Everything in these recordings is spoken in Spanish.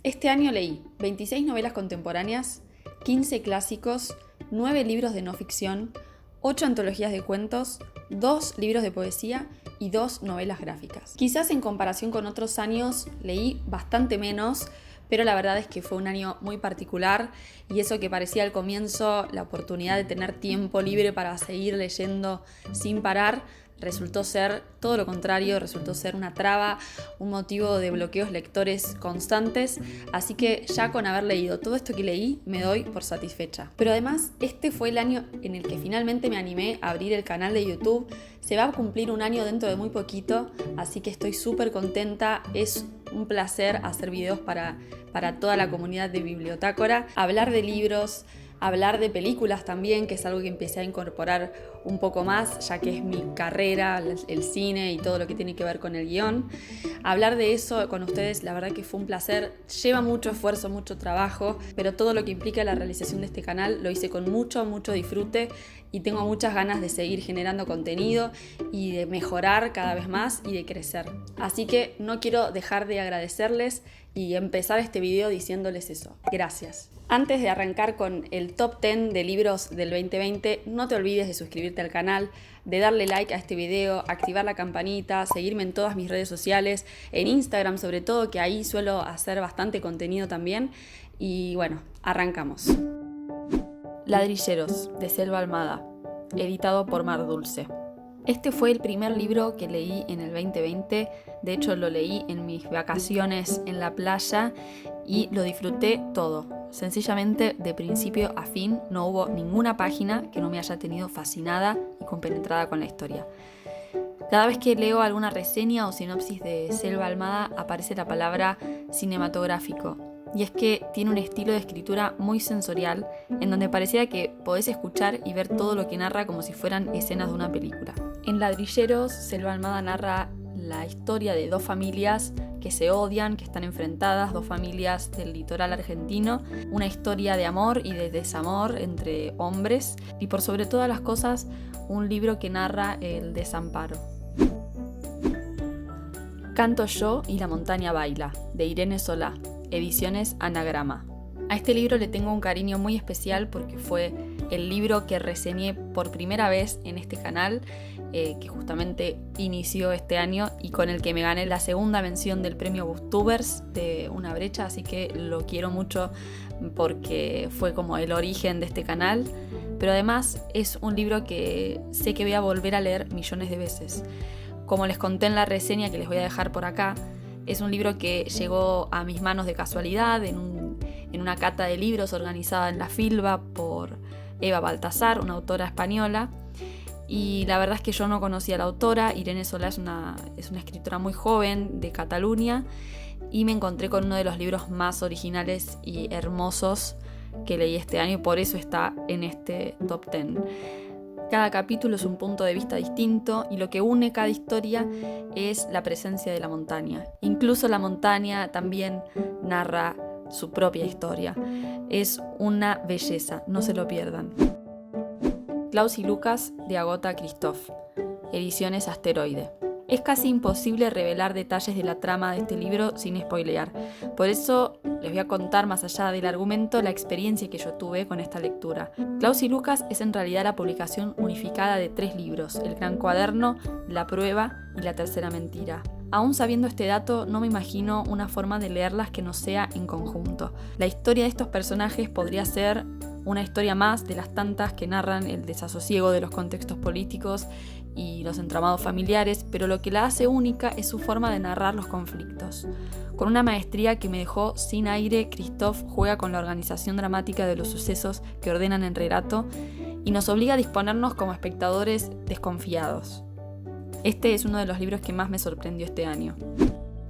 Este año leí 26 novelas contemporáneas, 15 clásicos, 9 libros de no ficción, 8 antologías de cuentos, 2 libros de poesía y 2 novelas gráficas. Quizás en comparación con otros años leí bastante menos, pero la verdad es que fue un año muy particular y eso que parecía al comienzo la oportunidad de tener tiempo libre para seguir leyendo sin parar, resultó ser todo lo contrario, resultó ser una traba, un motivo de bloqueos lectores constantes, así que ya con haber leído todo esto que leí me doy por satisfecha. Pero además este fue el año en el que finalmente me animé a abrir el canal de YouTube. Se va a cumplir un año dentro de muy poquito, así que estoy súper contenta. Es un placer hacer videos para toda la comunidad de Bibliotácora, hablar de libros, hablar de películas también, que es algo que empecé a incorporar un poco más, ya que es mi carrera, el cine y todo lo que tiene que ver con el guión. Hablar de eso con ustedes, la verdad que fue un placer. Lleva mucho esfuerzo, mucho trabajo, pero todo lo que implica la realización de este canal lo hice con mucho disfrute y tengo muchas ganas de seguir generando contenido y de mejorar cada vez más y de crecer. Así que no quiero dejar de agradecerles y empezar este video diciéndoles eso. Gracias. Antes de arrancar con el top 10 de libros del 2020, no te olvides de suscribirte al canal, de darle like a este video, activar la campanita, seguirme en todas mis redes sociales, en Instagram sobre todo, que ahí suelo hacer bastante contenido también. Y bueno, arrancamos. Ladrilleros, de Selva Almada, editado por Mar Dulce. Este fue el primer libro que leí en el 2020, de hecho lo leí en mis vacaciones en la playa y lo disfruté todo. Sencillamente, de principio a fin, no hubo ninguna página que no me haya tenido fascinada y compenetrada con la historia. Cada vez que leo alguna reseña o sinopsis de Selva Almada aparece la palabra cinematográfico. Y es que tiene un estilo de escritura muy sensorial, en donde pareciera que podés escuchar y ver todo lo que narra como si fueran escenas de una película. En Ladrilleros, Selva Almada narra la historia de dos familias que se odian, que están enfrentadas, dos familias del litoral argentino, una historia de amor y de desamor entre hombres, y por sobre todas las cosas, un libro que narra el desamparo. Canto yo y la montaña baila, de Irene Solá, ediciones Anagrama. A este libro le tengo un cariño muy especial porque fue el libro que reseñé por primera vez en este canal, que justamente inició este año y con el que me gané la segunda mención del premio Booktubers de Una Brecha, así que lo quiero mucho porque fue como el origen de este canal, pero además es un libro que sé que voy a volver a leer millones de veces. Como les conté en la reseña que les voy a dejar por acá, es un libro que llegó a mis manos de casualidad en una cata de libros organizada en la Filba por Eva Baltasar, una autora española. Y la verdad es que yo no conocía a la autora. Irene Solá es una escritora muy joven de Cataluña y me encontré con uno de los libros más originales y hermosos que leí este año y por eso está en este top 10. Cada capítulo es un punto de vista distinto y lo que une cada historia es la presencia de la montaña. Incluso la montaña también narra su propia historia. Es una belleza, no se lo pierdan. Klaus y Lucas, de Agota Christoph, ediciones Asteroide. Es casi imposible revelar detalles de la trama de este libro sin spoilear. Por eso les voy a contar, más allá del argumento, la experiencia que yo tuve con esta lectura. Klaus y Lucas es en realidad la publicación unificada de 3 libros: El Gran Cuaderno, La Prueba y La Tercera Mentira. Aún sabiendo este dato, no me imagino una forma de leerlas que no sea en conjunto. La historia de estos personajes podría ser una historia más de las tantas que narran el desasosiego de los contextos políticos y los entramados familiares, pero lo que la hace única es su forma de narrar los conflictos. Con una maestría que me dejó sin aire, Christoph juega con la organización dramática de los sucesos que ordenan el relato y nos obliga a disponernos como espectadores desconfiados. Este es uno de los libros que más me sorprendió este año.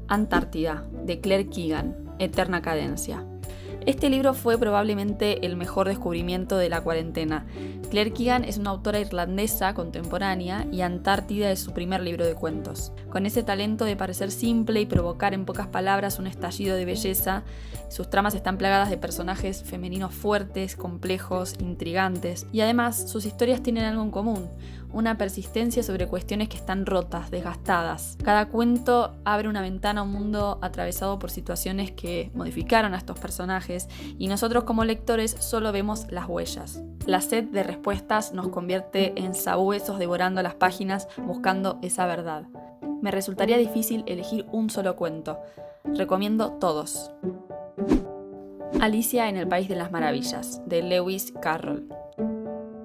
Antártida, de Claire Keegan, Eterna Cadencia. Este libro fue probablemente el mejor descubrimiento de la cuarentena. Claire Keegan es una autora irlandesa contemporánea y Antártida es su primer libro de cuentos. Con ese talento de parecer simple y provocar en pocas palabras un estallido de belleza, sus tramas están plagadas de personajes femeninos fuertes, complejos, intrigantes y además sus historias tienen algo en común. una persistencia sobre cuestiones que están rotas, desgastadas. Cada cuento abre una ventana a un mundo atravesado por situaciones que modificaron a estos personajes y nosotros como lectores solo vemos las huellas. La sed de respuestas nos convierte en sabuesos devorando las páginas buscando esa verdad. Me resultaría difícil elegir un solo cuento. Recomiendo todos. Alicia en el País de las Maravillas, de Lewis Carroll.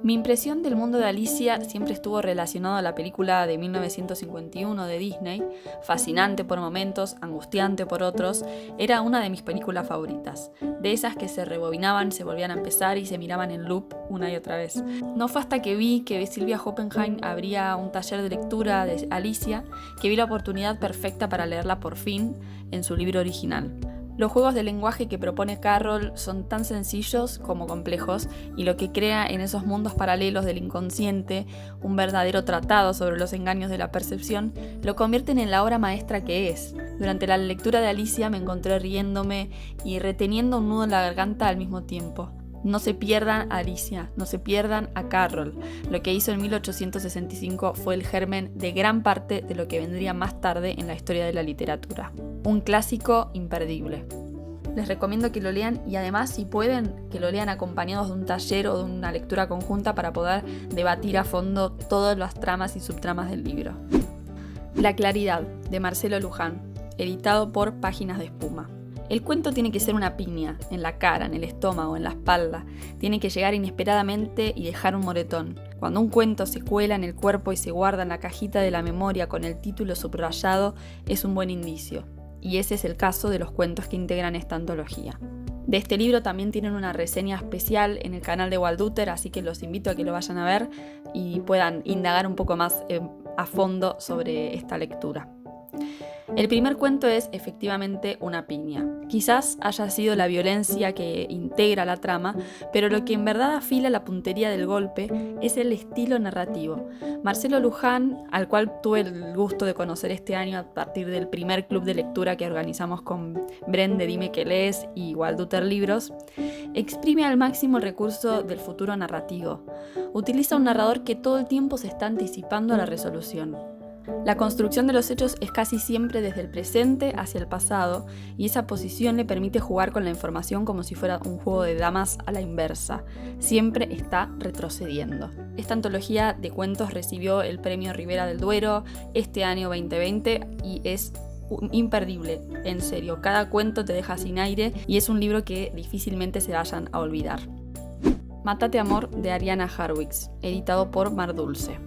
Mi impresión del mundo de Alicia siempre estuvo relacionado a la película de 1951 de Disney, fascinante por momentos, angustiante por otros. Era una de mis películas favoritas, de esas que se rebobinaban, se volvían a empezar y se miraban en loop una y otra vez. No fue hasta que vi que Sylvia Oppenheim abría un taller de lectura de Alicia que vi la oportunidad perfecta para leerla por fin en su libro original. Los juegos de lenguaje que propone Carroll son tan sencillos como complejos y lo que crea en esos mundos paralelos del inconsciente, un verdadero tratado sobre los engaños de la percepción, lo convierten en la obra maestra que es. Durante la lectura de Alicia me encontré riéndome y reteniendo un nudo en la garganta al mismo tiempo. No se pierdan a Alicia, no se pierdan a Carroll. Lo que hizo en 1865 fue el germen de gran parte de lo que vendría más tarde en la historia de la literatura. Un clásico imperdible. Les recomiendo que lo lean y además, si pueden, que lo lean acompañados de un taller o de una lectura conjunta para poder debatir a fondo todas las tramas y subtramas del libro. La claridad, de Marcelo Luján, editado por Páginas de Espuma. El cuento tiene que ser una piña, en la cara, en el estómago, en la espalda. Tiene que llegar inesperadamente y dejar un moretón. Cuando un cuento se cuela en el cuerpo y se guarda en la cajita de la memoria con el título subrayado, es un buen indicio. Y ese es el caso de los cuentos que integran esta antología. De este libro también tienen una reseña especial en el canal de Walduter, así que los invito a que lo vayan a ver y puedan indagar un poco más a fondo sobre esta lectura. El primer cuento es efectivamente una piña. Quizás haya sido la violencia que integra la trama, pero lo que en verdad afila la puntería del golpe es el estilo narrativo. Marcelo Luján, al cual tuve el gusto de conocer este año a partir del primer club de lectura que organizamos con Bren de Dime que Lees y Walduter Libros, exprime al máximo el recurso del futuro narrativo. Utiliza un narrador que todo el tiempo se está anticipando a la resolución. La construcción de los hechos es casi siempre desde el presente hacia el pasado y esa posición le permite jugar con la información como si fuera un juego de damas a la inversa. Siempre está retrocediendo. Esta antología de cuentos recibió el Premio Ribera del Duero este año 2020 y es imperdible, en serio. Cada cuento te deja sin aire y es un libro que difícilmente se vayan a olvidar. Mátate Amor, de Ariana Harwicz, editado por Mar Dulce.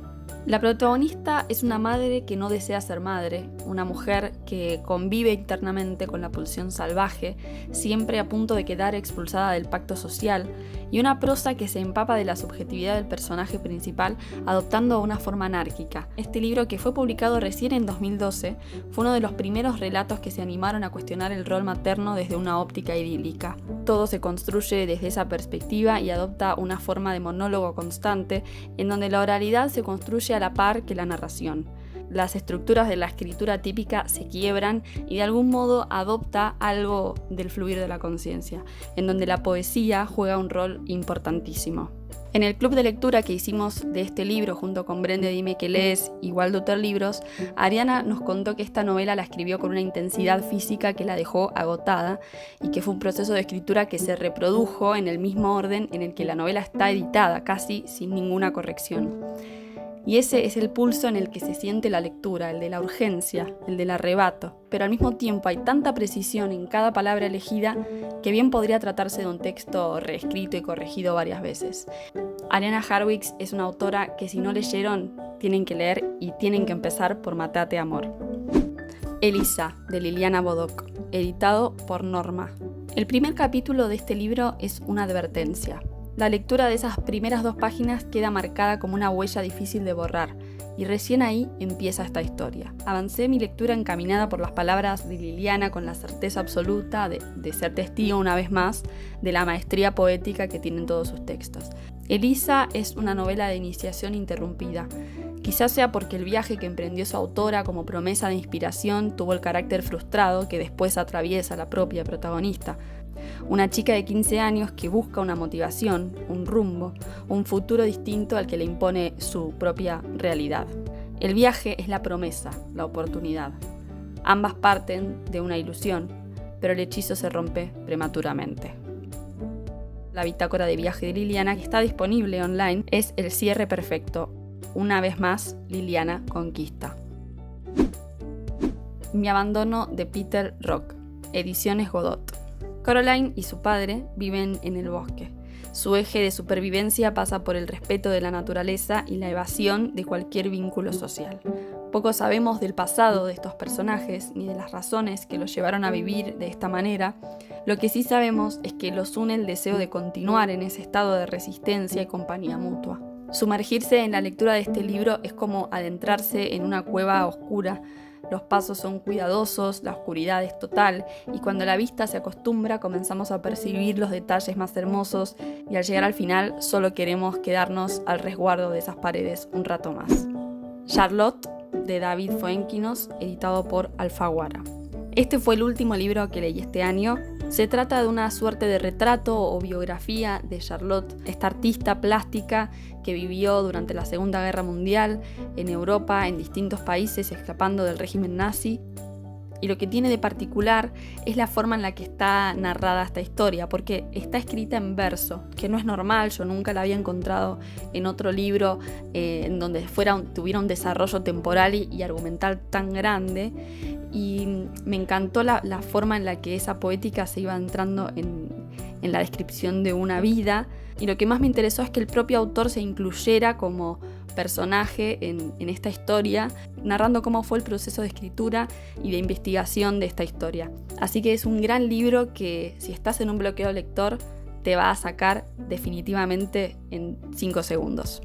La protagonista es una madre que no desea ser madre, una mujer que convive internamente con la pulsión salvaje, siempre a punto de quedar expulsada del pacto social, y una prosa que se empapa de la subjetividad del personaje principal adoptando una forma anárquica. Este libro, que fue publicado recién en 2012, fue uno de los primeros relatos que se animaron a cuestionar el rol materno desde una óptica idílica. Todo se construye desde esa perspectiva y adopta una forma de monólogo constante en donde la oralidad se construye a la par que la narración. Las estructuras de la escritura típica se quiebran y de algún modo adopta algo del fluir de la conciencia, en donde la poesía juega un rol importantísimo. En el club de lectura que hicimos de este libro junto con Brende Dime que Lees y Walduter Libros, Ariana nos contó que esta novela la escribió con una intensidad física que la dejó agotada y que fue un proceso de escritura que se reprodujo en el mismo orden en el que la novela está editada, casi sin ninguna corrección. Y ese es el pulso en el que se siente la lectura, el de la urgencia, el del arrebato. Pero al mismo tiempo hay tanta precisión en cada palabra elegida que bien podría tratarse de un texto reescrito y corregido varias veces. Ariana Harwicz es una autora que si no leyeron, tienen que leer y tienen que empezar por Mátate Amor. Elisa, de Liliana Bodoc, editado por Norma. El primer capítulo de este libro es una advertencia. La lectura de esas primeras 2 páginas queda marcada como una huella difícil de borrar, y recién ahí empieza esta historia. Avancé mi lectura encaminada por las palabras de Liliana con la certeza absoluta de ser testigo una vez más de la maestría poética que tienen todos sus textos. Elisa es una novela de iniciación interrumpida, Quizás sea porque el viaje que emprendió su autora como promesa de inspiración tuvo el carácter frustrado que después atraviesa la propia protagonista. Una chica de 15 años que busca una motivación, un rumbo, un futuro distinto al que le impone su propia realidad. El viaje es la promesa, la oportunidad. Ambas parten de una ilusión, pero el hechizo se rompe prematuramente. La bitácora de viaje de Liliana, que está disponible online, es el cierre perfecto. Una vez más, Liliana conquista. Mi abandono de Peter Rock, Ediciones Godot. Caroline y su padre viven en el bosque. Su eje de supervivencia pasa por el respeto de la naturaleza y la evasión de cualquier vínculo social. Poco sabemos del pasado de estos personajes ni de las razones que los llevaron a vivir de esta manera. Lo que sí sabemos es que los une el deseo de continuar en ese estado de resistencia y compañía mutua. Sumergirse en la lectura de este libro es como adentrarse en una cueva oscura. Los pasos son cuidadosos, la oscuridad es total, y cuando la vista se acostumbra comenzamos a percibir los detalles más hermosos y al llegar al final solo queremos quedarnos al resguardo de esas paredes un rato más. Charlotte, de David Fuenquinos, editado por Alfaguara. Este fue el último libro que leí este año. Se trata de una suerte de retrato o biografía de Charlotte, esta artista plástica que vivió durante la Segunda Guerra Mundial en Europa, en distintos países, escapando del régimen nazi. Y lo que tiene de particular es la forma en la que está narrada esta historia, porque está escrita en verso, que no es normal. Yo nunca la había encontrado en otro libro en donde tuviera un desarrollo temporal y argumental tan grande. Y me encantó la forma en la que esa poética se iba entrando en la descripción de una vida. Y lo que más me interesó es que el propio autor se incluyera como personaje en esta historia, narrando cómo fue el proceso de escritura y de investigación de esta historia. Así que es un gran libro que, si estás en un bloqueo lector, te va a sacar definitivamente en 5 segundos.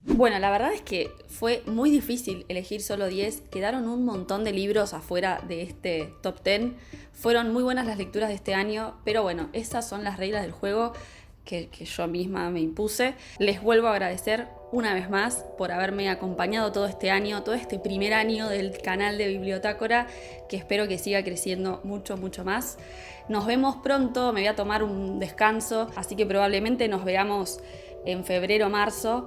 Bueno, la verdad es que fue muy difícil elegir solo 10, quedaron un montón de libros afuera de este top 10, fueron muy buenas las lecturas de este año, pero bueno, esas son las reglas del juego que yo misma me impuse. Les vuelvo a agradecer una vez más por haberme acompañado todo este año, todo este primer año del canal de Bibliotácora, que espero que siga creciendo mucho, mucho más. Nos vemos pronto, me voy a tomar un descanso, así que probablemente nos veamos en febrero o marzo,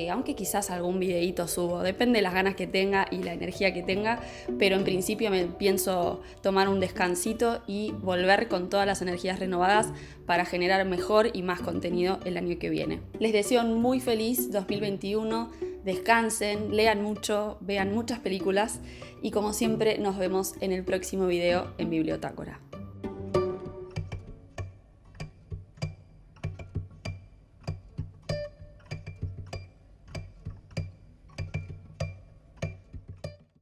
aunque quizás algún videíto subo, depende de las ganas que tenga y la energía que tenga, pero en principio me pienso tomar un descansito y volver con todas las energías renovadas para generar mejor y más contenido el año que viene. Les deseo un muy feliz 2021, descansen, lean mucho, vean muchas películas y como siempre nos vemos en el próximo video en Bibliotácora.